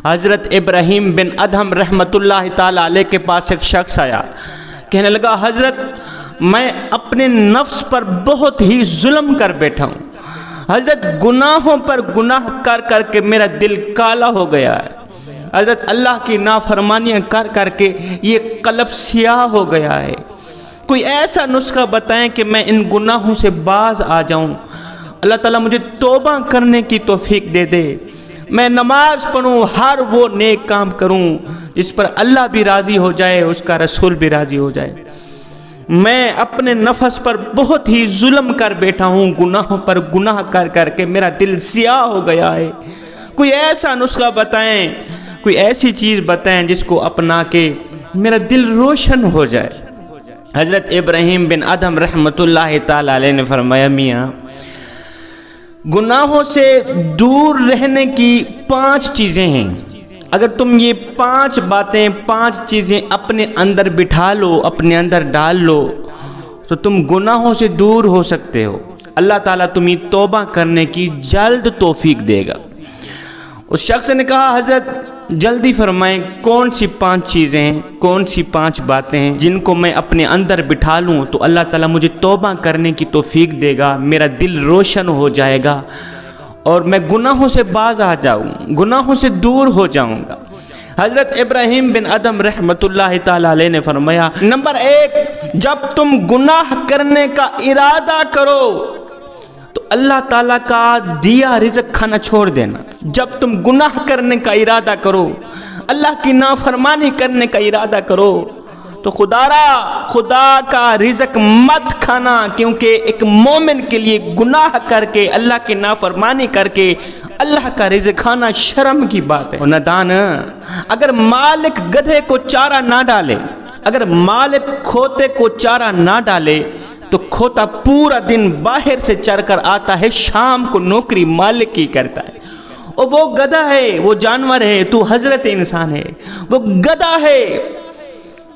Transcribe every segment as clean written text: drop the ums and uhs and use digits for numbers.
حضرت ابراہیم بن ادہم رحمتullah تعالیٰ علیہ کے پاس ایک شخص آیا، کہنے لگا حضرت میں اپنے نفس پر بہت ہی ظلم کر بیٹھا ہوں، حضرت گناہوں پر گناہ کر کر کے میرا دل کالا ہو گیا ہے، حضرت اللہ کی نافرمانیاں کر کر کے یہ قلب سیاہ ہو گیا ہے، کوئی ایسا نسخہ بتائیں کہ میں ان گناہوں سے باز آ جاؤں، اللہ تعالیٰ مجھے توبہ کرنے کی توفیق دے دے، میں نماز پڑھوں، ہر وہ نیک کام کروں جس پر اللہ بھی راضی ہو جائے، اس کا رسول بھی راضی ہو جائے، میں اپنے نفس پر بہت ہی ظلم کر بیٹھا ہوں، گناہوں پر گناہ کر کر کے میرا دل سیاہ ہو گیا ہے، کوئی ایسا نسخہ بتائیں، کوئی ایسی چیز بتائیں جس کو اپنا کے میرا دل روشن ہو جائے۔ حضرت ابراہیم بن ادہم رحمتullah تعالیٰ علیہ نے فرمایا میاں گناہوں سے دور رہنے کی 5 چیزیں ہیں، اگر تم یہ 5 باتیں 5 چیزیں اپنے اندر بٹھا لو، اپنے اندر ڈال لو تو تم گناہوں سے دور ہو سکتے ہو، اللہ تعالیٰ تمہیں توبہ کرنے کی جلد توفیق دے گا۔ اس شخص نے کہا حضرت جلدی فرمائیں کون سی 5 چیزیں ہیں، کون سی 5 باتیں ہیں جن کو میں اپنے اندر بٹھا لوں تو اللہ تعالیٰ مجھے توبہ کرنے کی توفیق دے گا، میرا دل روشن ہو جائے گا اور میں گناہوں سے باز آ جاؤں، گناہوں سے دور ہو جاؤں گا۔ حضرت ابراہیم بن ادہم رحمتullah تعالیٰ علیہ نے فرمایا نمبر 1، جب تم گناہ کرنے کا ارادہ کرو تو اللہ تعالیٰ کا دیا رزق کھانا چھوڑ دینا۔ جب تم گناہ کرنے کا ارادہ کرو، اللہ کی نافرمانی کرنے کا ارادہ کرو تو خدا کا رزق مت کھانا، کیونکہ ایک مومن کے لیے گناہ کر کے اللہ کی نافرمانی کر کے اللہ کا رزق کھانا شرم کی بات ہے۔ اور ندان اگر مالک گدھے کو چارہ نہ ڈالے، اگر مالک کھوتے کو چارہ نہ ڈالے تو کھوتا پورا دن باہر سے چر کر آتا ہے، شام کو نوکری مالک کی کرتا ہے، اور وہ گدھا ہے، وہ جانور ہے، تو حضرت انسان ہے، وہ گدھا ہے،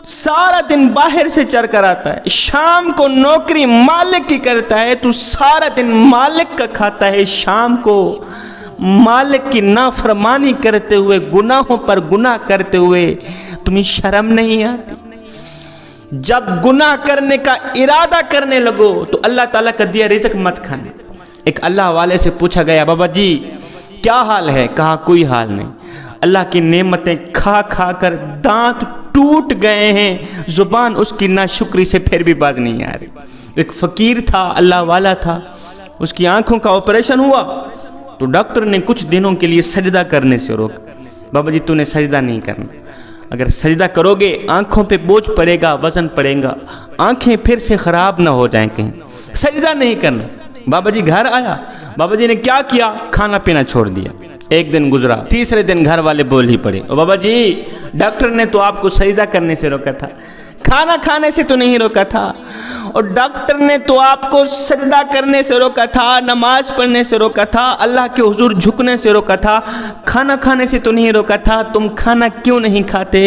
سارا دن باہر سے چر کر آتا ہے، شام کو نوکری مالک کی کرتا ہے، تو سارا دن مالک کا کھاتا ہے، شام کو مالک کی نافرمانی کرتے ہوئے، گناہوں پر گناہ کرتے ہوئے تمہیں شرم نہیں آتی؟ جب گناہ کرنے کا ارادہ کرنے لگو تو اللہ تعالیٰ کا دیا رزق مت کھانا۔ ایک اللہ والے سے پوچھا گیا بابا جی کیا حال ہے؟ کہا کوئی حال نہیں، اللہ کی نعمتیں کھا کھا کر دانت ٹوٹ گئے ہیں، زبان اس کی ناشکری سے پھر بھی باز نہیں آ رہی۔ ایک فقیر تھا، اللہ والا تھا، اس کی آنکھوں کا آپریشن ہوا تو ڈاکٹر نے کچھ دنوں کے لیے سجدہ کرنے سے روکا، بابا جی تو نے سجدہ نہیں کرنا، اگر سجدہ کرو گے آنکھوں پہ بوجھ پڑے گا، وزن پڑے گا، آنکھیں پھر سے خراب نہ ہو جائیں، کہیں سجدہ نہیں کرنا۔ بابا جی گھر آیا، بابا جی نے کیا کیا؟ کھانا پینا چھوڑ دیا۔ ایک دن گزرا، تیسرے دن گھر والے بول ہی پڑے، اور بابا جی ڈاکٹر نے تو آپ کو سجدہ کرنے سے روکا تھا، کھانا کھانے سے تو نہیں روکا تھا، اور ڈاکٹر نے تو آپ کو سجدہ کرنے سے روکا تھا، نماز پڑھنے سے روکا تھا، اللہ کے حضور جھکنے سے روکا تھا، کھانا کھانے سے تو نہیں روکا تھا، تم کھانا کیوں نہیں کھاتے؟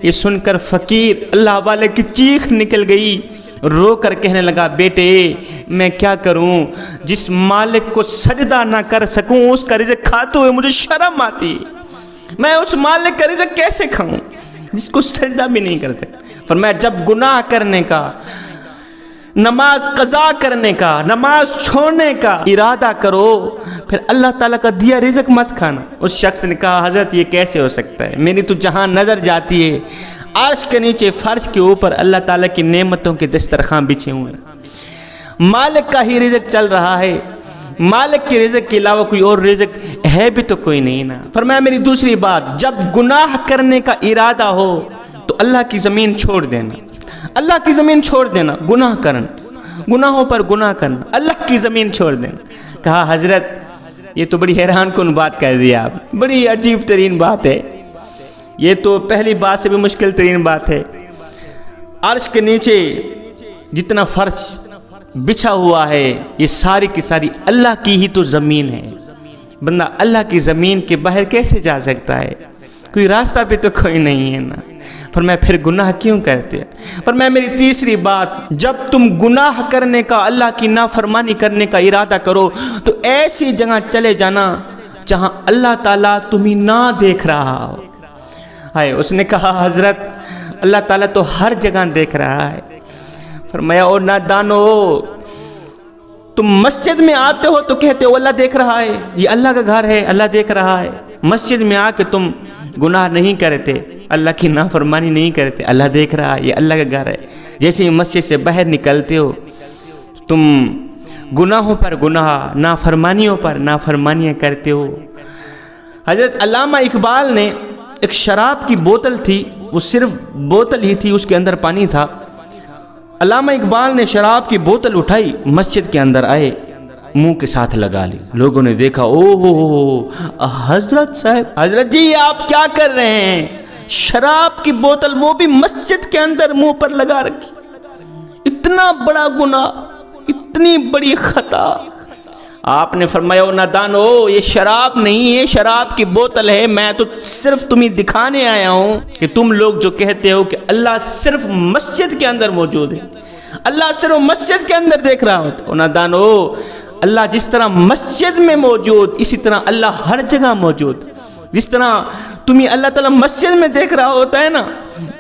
یہ سن کر فقیر اللہ والے کی چیخ نکل گئی، رو کر کہنے لگا بیٹے میں کیا کروں، جس مالک کو سجدہ نہ کر سکوں اس کا رزق کھاتے ہوئے مجھے شرم آتی، میں اس مالک کا رزق کیسے کھاؤں جس کو سجدہ بھی نہیں کر سکتا۔ فرمایا جب گناہ کرنے کا، نماز قضا کرنے کا، نماز چھوڑنے کا ارادہ کرو پھر اللہ تعالیٰ کا دیا رزق مت کھانا۔ اس شخص نے کہا حضرت یہ کیسے ہو سکتا ہے، میری تو جہاں نظر جاتی ہے عرش کے نیچے فرش کے اوپر اللہ تعالیٰ کی نعمتوں کے دسترخوان بچھے ہوئے ہیں، مالک کا ہی رزق چل رہا ہے، مالک کے رزق کے علاوہ کوئی اور رزق ہے بھی تو کوئی نہیں نا۔ فرمایا میری دوسری بات، جب گناہ کرنے کا ارادہ ہو تو اللہ کی زمین چھوڑ دینا، اللہ کی زمین چھوڑ دینا، گناہ کرنا، گناہوں پر گناہ کرنا، اللہ کی زمین چھوڑ دینا۔ کہا حضرت یہ تو بڑی حیران کن بات کہہ دیا آپ، بڑی عجیب ترین بات ہے، یہ تو پہلی بات سے بھی مشکل ترین بات ہے، عرش کے نیچے جتنا فرش بچھا ہوا ہے یہ ساری کی ساری اللہ کی ہی تو زمین ہے، بندہ اللہ کی زمین کے باہر کیسے جا سکتا ہے؟ کوئی راستہ بھی تو کوئی نہیں ہے نا۔ فرمایا پھر گناہ کیوں کرتے ہیں؟ فرمایا میری تیسری بات، جب تم گناہ کرنے کا، اللہ کی نافرمانی کرنے کا ارادہ کرو تو ایسی جگہ چلے جانا جہاں اللہ تعالیٰ تمہیں نہ دیکھ رہا ہو۔ ہائے، اس نے کہا حضرت اللہ تعالیٰ تو ہر جگہ دیکھ رہا ہے۔ فرمایا او نادانو، تم مسجد میں آتے ہو تو کہتے ہو اللہ دیکھ رہا ہے، یہ اللہ کا گھر ہے، اللہ دیکھ رہا ہے۔ مسجد میں آ کے تم گناہ نہیں کرتے، اللہ کی نافرمانی نہیں کرتے، اللہ دیکھ رہا ہے، یہ اللہ کا گھر ہے۔ جیسے ہی مسجد سے باہر نکلتے ہو تم گناہوں پر گناہ، نافرمانیوں پر نافرمانیاں کرتے ہو۔ حضرت علامہ اقبال نے ایک شراب کی بوتل تھی، وہ صرف بوتل ہی تھی، اس کے اندر پانی تھا۔ علامہ اقبال نے شراب کی بوتل اٹھائی، مسجد کے اندر آئے، منہ کے ساتھ لگا لی۔ لوگوں نے دیکھا، اوہ حضرت صاحب، حضرت جی آپ کیا کر رہے ہیں؟ شراب کی بوتل وہ بھی مسجد کے اندر منہ پر لگا رکھی، اتنا بڑا گناہ، اتنی بڑی خطا۔ آپ نے فرمایا او نادانو، یہ شراب نہیں، یہ شراب کی بوتل ہے، میں تو صرف تمہیں دکھانے آیا ہوں کہ تم لوگ جو کہتے ہو کہ اللہ صرف مسجد کے اندر موجود ہے، اللہ صرف مسجد کے اندر دیکھ رہا ہوتا ہے۔ او نادانو، اللہ جس طرح مسجد میں موجود، اسی طرح اللہ ہر جگہ موجود۔ جس طرح تمہیں اللہ تعالیٰ مسجد میں دیکھ رہا ہوتا ہے نا،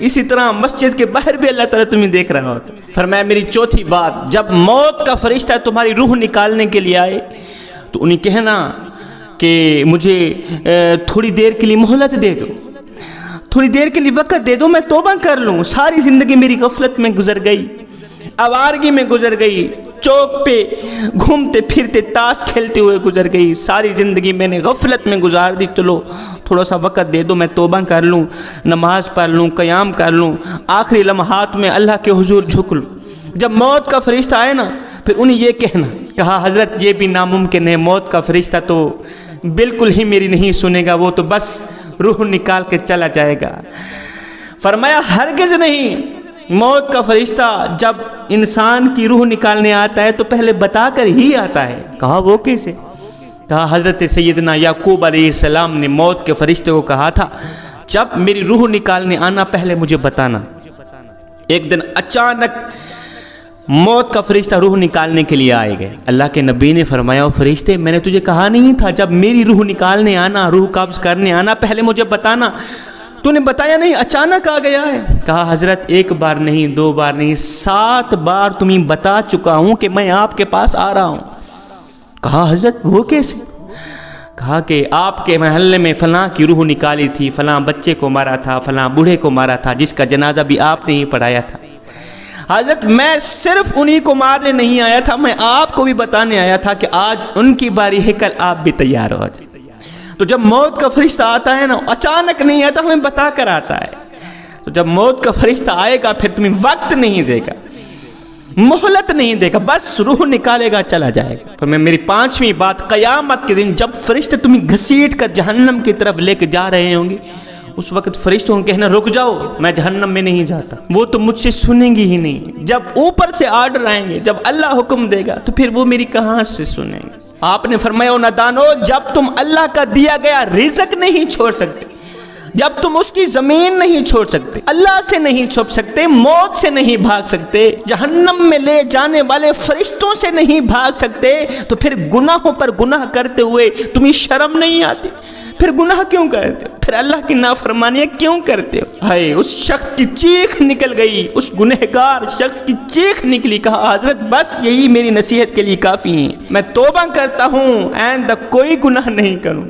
اسی طرح مسجد کے باہر بھی اللہ تعالیٰ تمہیں دیکھ رہا ہوتا ہے۔ فرمایا میری چوتھی بات، جب موت کا فرشتہ تمہاری روح نکالنے کے لیے آئے تو انہیں کہنا کہ مجھے تھوڑی دیر کے لیے مہلت دے دو، تھوڑی دیر کے لیے وقت دے دو، میں توبہ کر لوں۔ ساری زندگی میری غفلت میں گزر گئی، آوارگی میں گزر گئی، چوک پہ گھومتے پھرتے تاش کھیلتے ہوئے گزر گئی، ساری زندگی میں نے غفلت میں گزار دی، چلو تھوڑا سا وقت دے دو، میں توبہ کر لوں، نماز پڑھ لوں، قیام کر لوں، آخری لمحات میں اللہ کے حضور جھک لوں۔ جب موت کا فرشتہ آئے نا، پھر انہیں یہ کہا حضرت یہ بھی ناممکن ہے، موت کا فرشتہ تو بالکل ہی میری نہیں سنے گا، وہ تو بس روح نکال کے چلا جائے گا۔ فرمایا ہرگز نہیں، موت کا فرشتہ جب انسان کی روح نکالنے آتا ہے تو پہلے بتا کر ہی آتا ہے۔ کہا وہ کیسے؟ کہا حضرت سیدنا یعقوب علیہ السلام نے موت کے فرشتے کو کہا تھا جب میری روح نکالنے آنا پہلے مجھے بتانا۔ ایک دن اچانک موت کا فرشتہ روح نکالنے کے لیے آئے گئے۔ اللہ کے نبی نے فرمایا فرشتے میں نے تجھے کہا نہیں تھا جب میری روح نکالنے آنا، روح قبض کرنے آنا پہلے مجھے بتانا، تو نے بتایا نہیں، اچانک آ گیا ہے۔ کہا حضرت ایک بار نہیں، دو بار نہیں، 7 بار تمہیں بتا چکا ہوں کہ میں آپ کے پاس آ رہا ہوں۔ کہا حضرت وہ کیسے؟ کہا کہ آپ کے محلے میں فلاں کی روح نکالی تھی، فلاں بچے کو مارا تھا، فلاں بوڑھے کو مارا تھا، جس کا جنازہ بھی آپ نے ہی پڑھایا تھا۔ حضرت میں صرف انہی کو مارنے نہیں آیا تھا، میں آپ کو بھی بتانے آیا تھا کہ آج ان کی باری ہے، کل آپ بھی تیار ہو جائیں۔ تو جب موت کا فرشتہ آتا ہے نا، اچانک نہیں آتا، ہمیں بتا کر آتا ہے۔ تو جب موت کا فرشتہ آئے گا پھر تمہیں وقت نہیں دے گا، مہلت نہیں دے گا، بس روح نکالے گا چلا جائے گا۔ پھر میں میری 5ویں بات، قیامت کے دن جب فرشتے تمہیں گھسیٹ کر جہنم کی طرف لے کے جا رہے ہوں گے، اس وقت فرشتوں کو کہنا رک جاؤ، میں جہنم میں نہیں جاتا، وہ تو مجھ سے سنیں گی ہی نہیں۔ جب اوپر سے آرڈر آئیں گے، جب اللہ حکم دے گا تو پھر وہ میری کہاں سے سنیں گے۔ آپ نے فرمایا نادانو، جب تم اللہ کا دیا گیا رزق نہیں چھوڑ سکتے، جب تم اس کی زمین نہیں چھوڑ سکتے، اللہ سے نہیں چھپ سکتے، موت سے نہیں بھاگ سکتے، جہنم میں لے جانے والے فرشتوں سے نہیں بھاگ سکتے، تو پھر گناہوں پر گناہ کرتے ہوئے تمہیں شرم نہیں آتی؟ پھر گناہ کیوں کرتے ہو؟ پھر اللہ کی نافرمانیاں کیوں کرتے ہو؟ ہائے، اس شخص کی چیخ نکل گئی، اس گنہگار شخص کی چیخ نکلی۔ کہا حضرت بس یہی میری نصیحت کے لیے کافی ہے، میں توبہ کرتا ہوں، آئندہ کوئی گناہ نہیں کروں۔